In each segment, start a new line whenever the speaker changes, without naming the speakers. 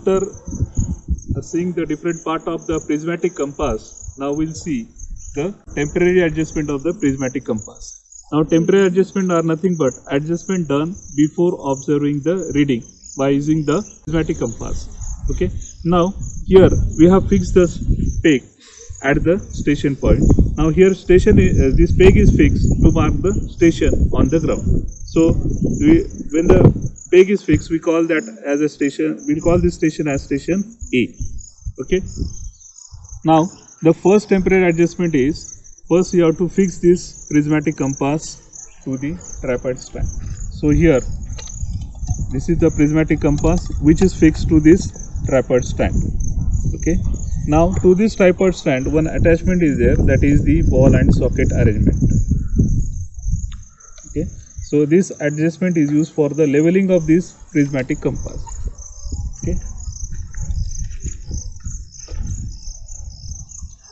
after seeing the different part of the prismatic compass, now we'll see the temporary adjustment of the prismatic compass. Now temporary adjustment are nothing but adjustment done before observing the reading by using the prismatic compass. Okay. Now here we have fixed the peg at the station point. Now here this peg is fixed to mark the station on the ground. So when the peg is fixed, we call that as a station. We'll call this station as station A. Okay. Now the first temporary adjustment is, first you have to fix this prismatic compass to the tripod stand. So here this is the prismatic compass which is fixed to this tripod stand. Okay. Now to this tripod stand, one attachment is there, that is the ball and socket arrangement. Okay. So this adjustment is used for the leveling of this prismatic compass. Okay.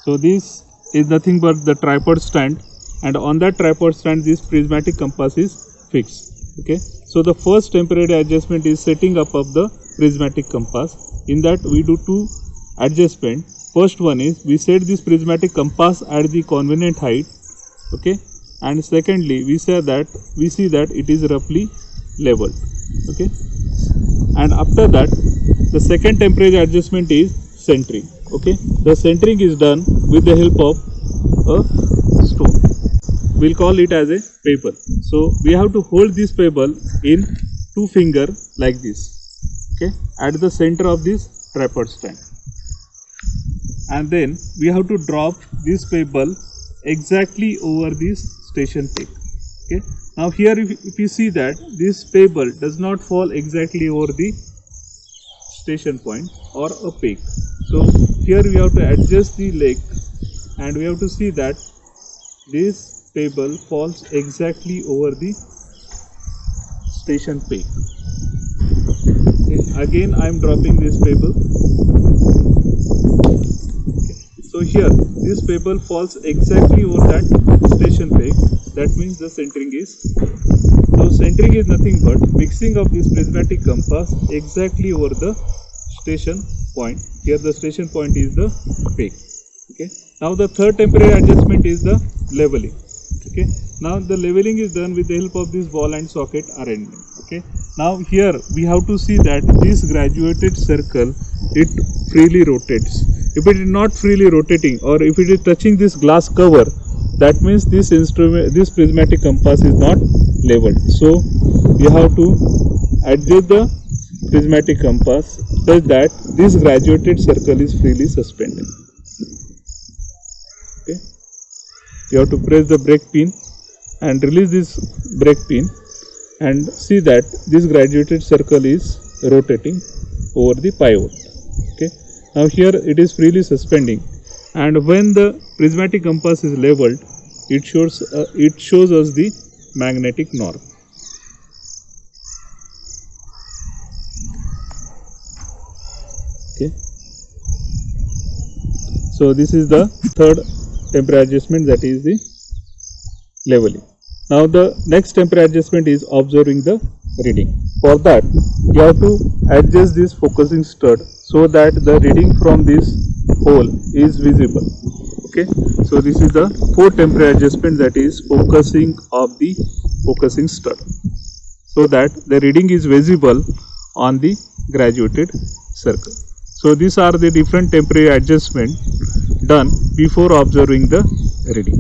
So this is nothing but the tripod stand, and on that tripod stand this prismatic compass is fixed. Okay. So the first temporary adjustment is setting up of the prismatic compass. In that we do two adjustment. First one is we set this prismatic compass at the convenient height. Okay. And secondly we see that it is roughly leveled. Okay. And after that the second temporary adjustment is centering. Okay. The centering is done with the help of a stone. We'll call it as a pebble. So we have to hold this pebble in two fingers like this. Okay. At the center of this tripod stand. And then we have to drop this pebble exactly over this station peg. Okay. Now here if you see that this pebble does not fall exactly over the station point or a peg. So here we have to adjust the leg and we have to see that this pebble falls exactly over the station peg. Okay. Again I am dropping this pebble. So here this pebble falls exactly over that station peg. That means the centering is. So centering is nothing but fixing of this prismatic compass exactly over the station point. Here the station point is the peg. Okay. Now the third temporary adjustment is the leveling. Okay. Now the leveling is done with the help of this ball and socket arrangement. Okay. Now here we have to see that this graduated circle, it freely rotates. If it is not freely rotating or if it is touching this glass cover, that means this prismatic compass is not leveled. So you have to adjust the prismatic compass such that this graduated circle is freely suspended. Okay. You have to press the brake pin and release this brake pin and see that this graduated circle is rotating over the pivot. Okay. Now here it is freely suspending, and when the prismatic compass is leveled, it shows us the magnetic north. Okay. So this is the third temporary adjustment, that is the leveling. Now the next temporary adjustment is observing the reading. For that you have to adjust this focusing stud so that the reading from this hole is visible. Okay. So this is the fourth temporary adjustment, that is focusing of the focusing stud so that the reading is visible on the graduated circle. So these are the different temporary adjustments done before observing the reading.